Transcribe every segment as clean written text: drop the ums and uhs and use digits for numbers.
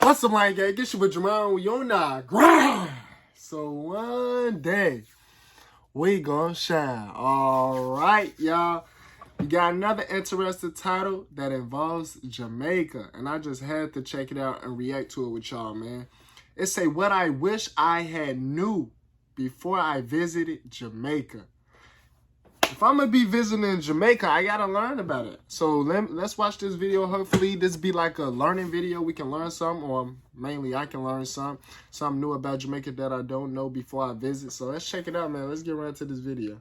What's up, my gang? Get you with Jamal. We on that grind. So one day we gonna shine. All right, y'all. We got another interesting title that involves Jamaica, and I just had to check it out and react to it with y'all, man. It say what I wish I had knew before I visited Jamaica. If I'm going to be visiting Jamaica, I got to learn about it. So let's watch this video. Hopefully this be like a learning video. We can learn something, or mainly I can learn something new about Jamaica that I don't know before I visit. So let's check it out, man. Let's get right to this video.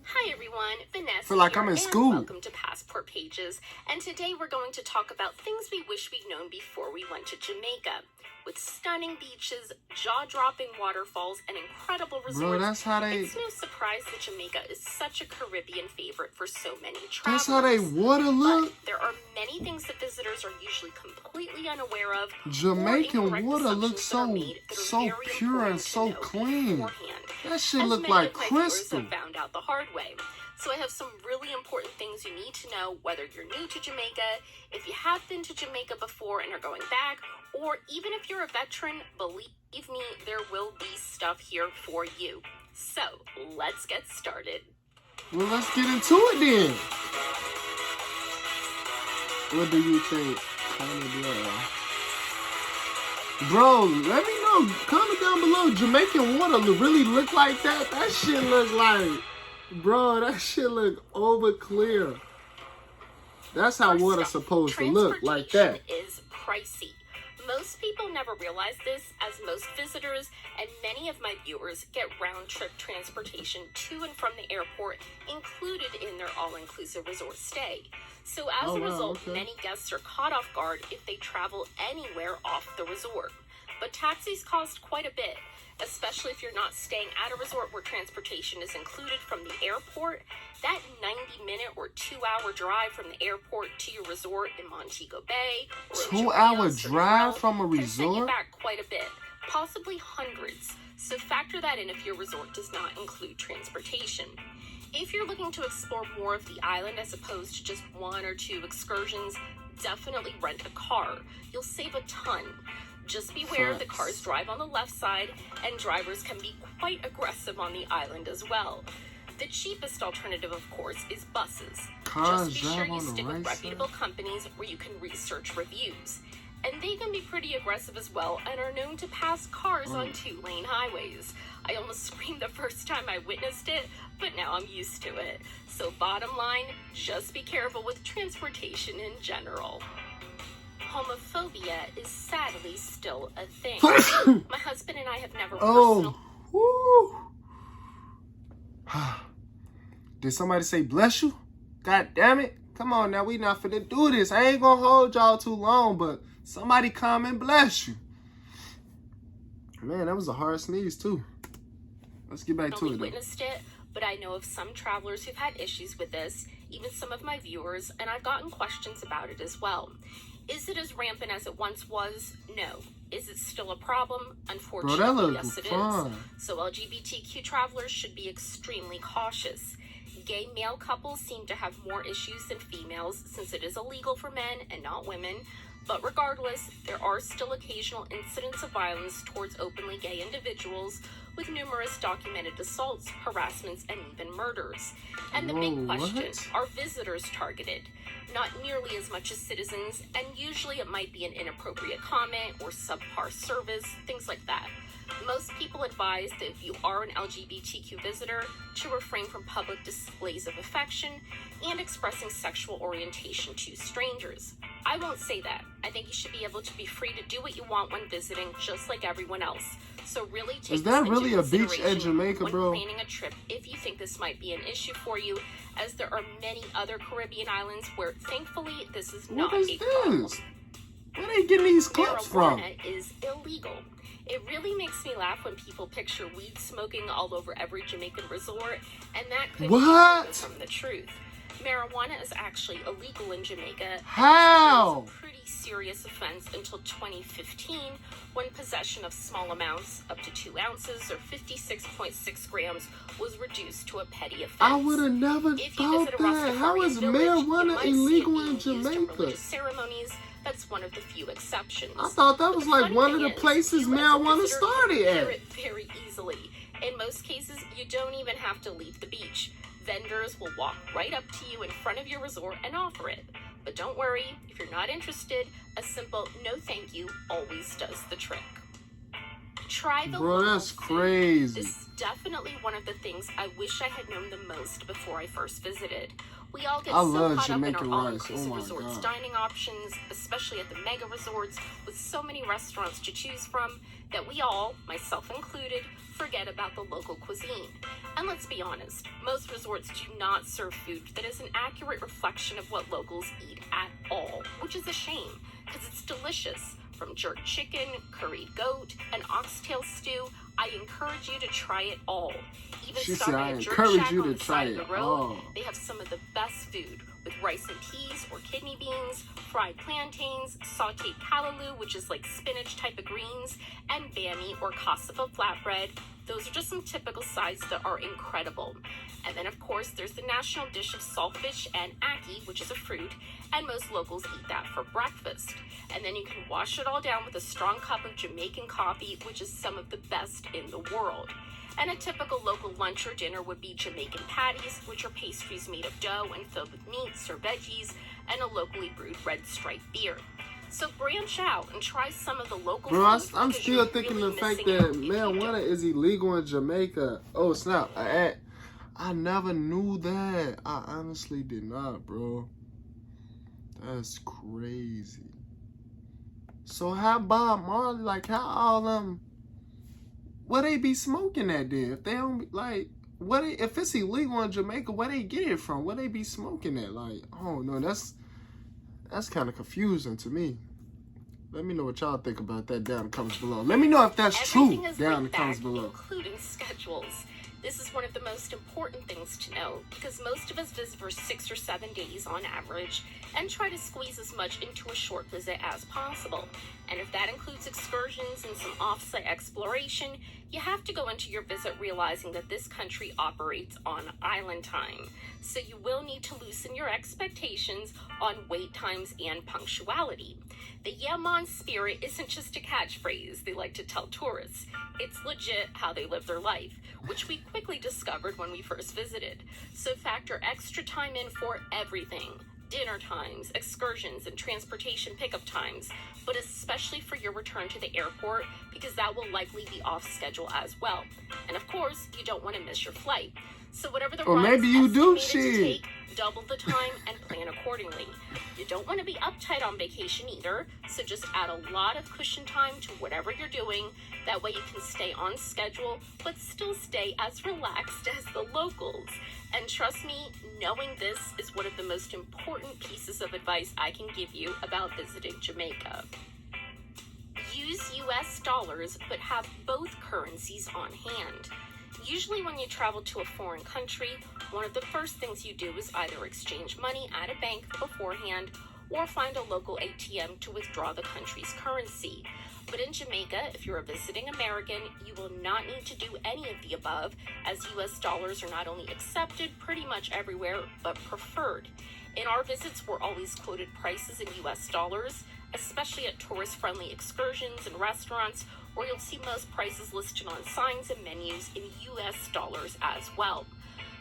Hi everyone, Vanessa I feel like here, I'm in school. Welcome to Passport Pages. And today we're going to talk about things we wish we'd known before we went to Jamaica. With stunning beaches, jaw-dropping waterfalls, and incredible resorts, Bro, that's how they... it's no surprise that Jamaica is such a Caribbean favorite for so many travelers. That's how they water look? But there are many things that visitors are usually completely unaware of. Jamaican water looks so pure and so clean. That shit look like crystal. Have found out the hard way. So I have some really important things you need to know, whether you're new to Jamaica, if you have been to Jamaica before and are going back, or even if you're a veteran, believe me, there will be stuff here for you. So let's get started. Well, let's get into it then. What do you think? Bro, let me know. Comment down below. Jamaican water really look like that? That shit look like... Bro, that shit look over clear. That's how water's supposed to look, like that. Transportation is pricey. Most people never realize this, as most visitors and many of my viewers get round-trip transportation to and from the airport included in their all-inclusive resort stay. So as a result, many guests are caught off guard if they travel anywhere off the resort. But taxis cost quite a bit, especially if you're not staying at a resort where transportation is included from the airport. That 90-minute or 2-hour drive from the airport to your resort in Montego Bay, or 2-hour drive from a can set you resort? back quite a bit, possibly hundreds. So factor that in if your resort does not include transportation. If you're looking to explore more of the island as opposed to just 1 or 2 excursions, definitely rent a car. You'll save a ton. Just beware the cars drive on the left side, and drivers can be quite aggressive on the island as well. The cheapest alternative, of course, is buses. Just be sure you stick with reputable companies where you can research reviews. And they can be pretty aggressive as well and are known to pass cars on 2-lane highways. I almost screamed the first time I witnessed it, but now I'm used to it. So bottom line, just be careful with transportation in general. Homophobia is sadly still a thing. My husband and I have never Did somebody say bless you? God damn it. Come on now, we not finna do this. I ain't gonna hold y'all too long, but somebody come and bless you. Man, that was a hard sneeze too. Let's get back to it. Witnessed it, but I know of some travelers who've had issues with this, even some of my viewers, and I've gotten questions about it as well. Is it as rampant as it once was? No. Is it still a problem? Unfortunately, yes it is. So LGBTQ travelers should be extremely cautious. Gay male couples seem to have more issues than females since it is illegal for men and not women. But regardless, there are still occasional incidents of violence towards openly gay individuals, with numerous documented assaults, harassments, and even murders. And the big question, are visitors targeted? Not nearly as much as citizens, and usually it might be an inappropriate comment or subpar service, things like that. Most people advise that if you are an LGBTQ visitor, to refrain from public displays of affection and expressing sexual orientation to strangers. I won't say that. I think you should be able to be free to do what you want when visiting, just like everyone else. So really take Is that really a beach at Jamaica, bro? When planning a trip, if you think this might be an issue for you, as there are many other Caribbean islands where, thankfully, this is not a problem. Where are they getting these clips from? Marijuana is illegal. It really makes me laugh when people picture weed smoking all over every Jamaican resort, and that could be from the truth. Marijuana is actually illegal in Jamaica. How? It was a pretty serious offense until 2015, when possession of small amounts, up to 2 ounces or 56.6 grams, was reduced to a petty offense. I would have never thought that. How is marijuana illegal in Jamaica? Ceremonies, That's one of the few exceptions. I thought that was like one of the places marijuana started at. at. It very easily. In most cases, you don't even have to leave the beach. Vendors will walk right up to you in front of your resort and offer it. But don't worry, if you're not interested, a simple no thank you always does the trick. Try the Bro, that's crazy. This is definitely one of the things I wish I had known the most before I first visited. We all get so caught up in our all-inclusive resorts dining options, especially at the mega resorts with so many restaurants to choose from, that we all, myself included, forget about the local cuisine. And let's be honest, most resorts do not serve food that is an accurate reflection of what locals eat at all, which is a shame, because it's delicious. From jerk chicken, curried goat, and oxtail stew, I encourage you to try it all. Even starting at Jerk Shack on the side of the road, they have some of the best food with rice and peas or kidney beans, fried plantains, sauteed callaloo, which is like spinach type of greens, and bami or cassava flatbread. Those are just some typical sides that are incredible. And then, of course, there's the national dish of saltfish and ackee, which is a fruit, and most locals eat that for breakfast. And then you can wash it all down with a strong cup of Jamaican coffee, which is some of the best in the world. And a typical local lunch or dinner would be Jamaican patties, which are pastries made of dough and filled with meats or veggies, and a locally brewed red stripe beer. So branch out and try some of the local food. I'm still thinking the fact that marijuana is illegal in Jamaica. Oh, snap. I never knew that. I honestly did not, bro. That's crazy. So how Bob Marley, like how all them, where they be smoking at then? If they don't, like, if it's illegal in Jamaica, where they get it from? Where they be smoking at? Like, oh no, that's kind of confusing to me. Let me know what y'all think about that down in the comments below. Let me know if that's true down in the comments below. Including schedules. This is one of the most important things to know because most of us visit for 6 or 7 days on average and try to squeeze as much into a short visit as possible. And if that includes excursions and some off-site exploration, you have to go into your visit realizing that this country operates on island time. So you will need to loosen your expectations on wait times and punctuality. The yeah man spirit isn't just a catchphrase they like to tell tourists. It's legit how they live their life, which we quickly discovered when we first visited. So factor extra time in for everything. Dinner times, excursions, and transportation pickup times, but especially for your return to the airport because that will likely be off schedule as well. And of course, you don't want to miss your flight. So whatever the maybe you do take, double the time and plan accordingly. You don't want to be uptight on vacation either, so just add a lot of cushion time to whatever you're doing. That way you can stay on schedule, but still stay as relaxed as the locals. And trust me, knowing this is one of the most important pieces of advice I can give you about visiting Jamaica. Use US dollars, but have both currencies on hand. Usually when you travel to a foreign country, one of the first things you do is either exchange money at a bank beforehand or find a local ATM to withdraw the country's currency. But in Jamaica, if you're a visiting American, you will not need to do any of the above, as US dollars are not only accepted pretty much everywhere, but preferred. In our visits, we're always quoted prices in US dollars, especially at tourist-friendly excursions and restaurants, where you'll see most prices listed on signs and menus in US dollars as well.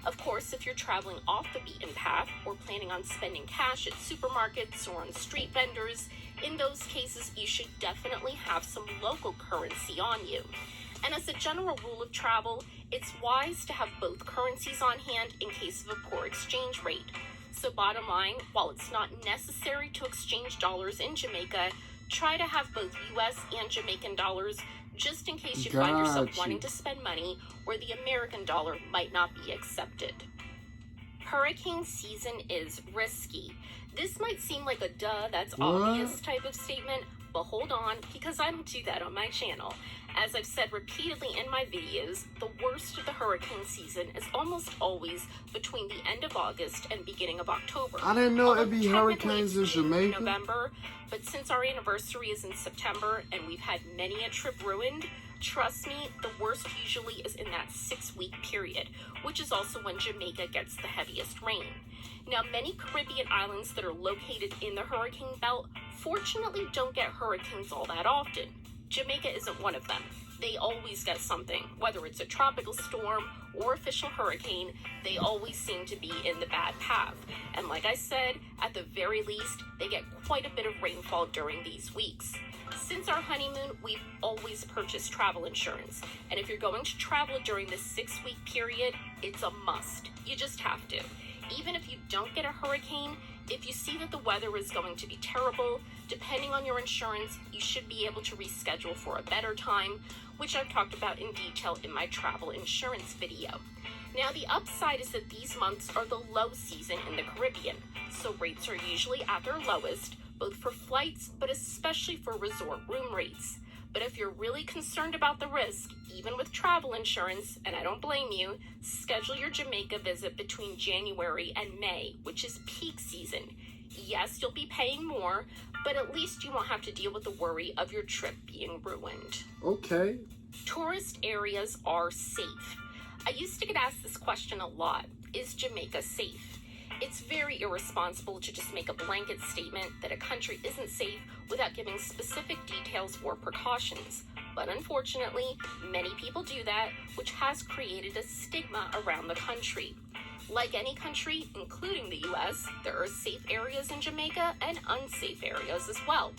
Of course, if you're traveling off the beaten path or planning on spending cash at supermarkets or on street vendors, in those cases, you should definitely have some local currency on you. And as a general rule of travel, it's wise to have both currencies on hand in case of a poor exchange rate. So bottom line, while it's not necessary to exchange dollars in Jamaica, try to have both US and Jamaican dollars just in case you find yourself wanting to spend money where the American dollar might not be accepted. Hurricane season is risky. This might seem like a duh, that's obvious type of statement, but hold on, because I don't do that on my channel. As I've said repeatedly in my videos, the worst of the hurricane season is almost always between the end of August and beginning of October. I didn't know it'd be hurricanes in Jamaica. November, but since our anniversary is in September and we've had many a trip ruined, trust me, the worst usually is in that 6-week period, which is also when Jamaica gets the heaviest rain. Now, many Caribbean islands that are located in the hurricane belt fortunately don't get hurricanes all that often. Jamaica isn't one of them. They always get something, whether it's a tropical storm or official hurricane, they always seem to be in the bad path. And like I said, at the very least, they get quite a bit of rainfall during these weeks. Since our honeymoon, we've always purchased travel insurance. And if you're going to travel during this 6-week period, it's a must. You just have to. Even if you don't get a hurricane, if you see that the weather is going to be terrible, depending on your insurance, you should be able to reschedule for a better time, which I've talked about in detail in my travel insurance video. Now, the upside is that these months are the low season in the Caribbean, so rates are usually at their lowest, both for flights, but especially for resort room rates. But if you're really concerned about the risk, even with travel insurance, and I don't blame you, schedule your Jamaica visit between January and May, which is peak season. Yes, you'll be paying more, but at least you won't have to deal with the worry of your trip being ruined. Okay. Tourist areas are safe. I used to get asked this question a lot. Is Jamaica safe? It's very irresponsible to just make a blanket statement that a country isn't safe without giving specific details or precautions. But unfortunately, many people do that, which has created a stigma around the country. Like any country, including the US, there are safe areas in Jamaica and unsafe areas as well.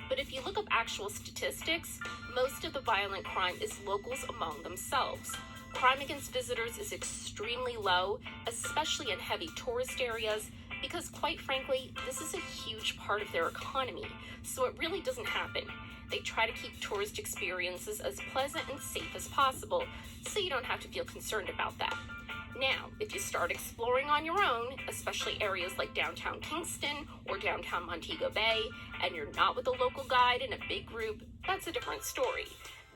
But if you look up actual statistics, most of the violent crime is locals among themselves. Crime against visitors is extremely low, especially in heavy tourist areas, because quite frankly, this is a huge part of their economy, so it really doesn't happen. They try to keep tourist experiences as pleasant and safe as possible, so you don't have to feel concerned about that. Now, if you start exploring on your own, especially areas like downtown Kingston or downtown Montego Bay, and you're not with a local guide in a big group, that's a different story.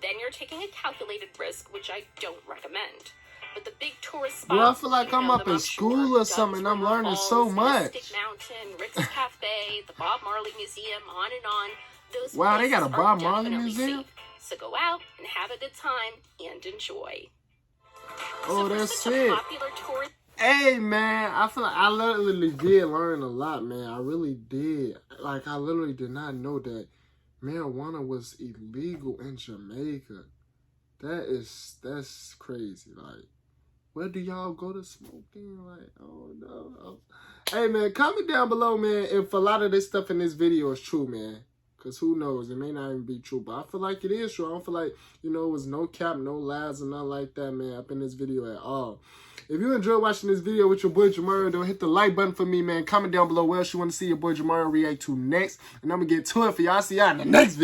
Then you're taking a calculated risk, which I don't recommend. But the big tourist spots, Bro, I feel like I'm up in school or something. I'm learning so much. Mystic Mountain, Rick's Cafe, the Bob Marley Museum, on and on. Those Wow, they got a places Bob are Marley definitely museum? safe. So go out and have a good time and enjoy. Oh, So for that's such a it. popular tourist Hey, man, I feel like I literally did learn a lot, man. I really did. Like, I literally did not know that marijuana was illegal in Jamaica. That's crazy. Like, where do y'all go to smoking? Like, oh no. Oh. Hey, man, comment down below, man, if a lot of this stuff in this video is true, man. Because who knows? It may not even be true. But I feel like it is true. I don't feel like, it was no cap, no lies, or nothing like that, man, up in this video at all. If you enjoyed watching this video with your boy Jamari, don't hit the like button for me, man. Comment down below what else you want to see your boy Jamari react to next. And I'm going to get to it for y'all. See y'all in the next video.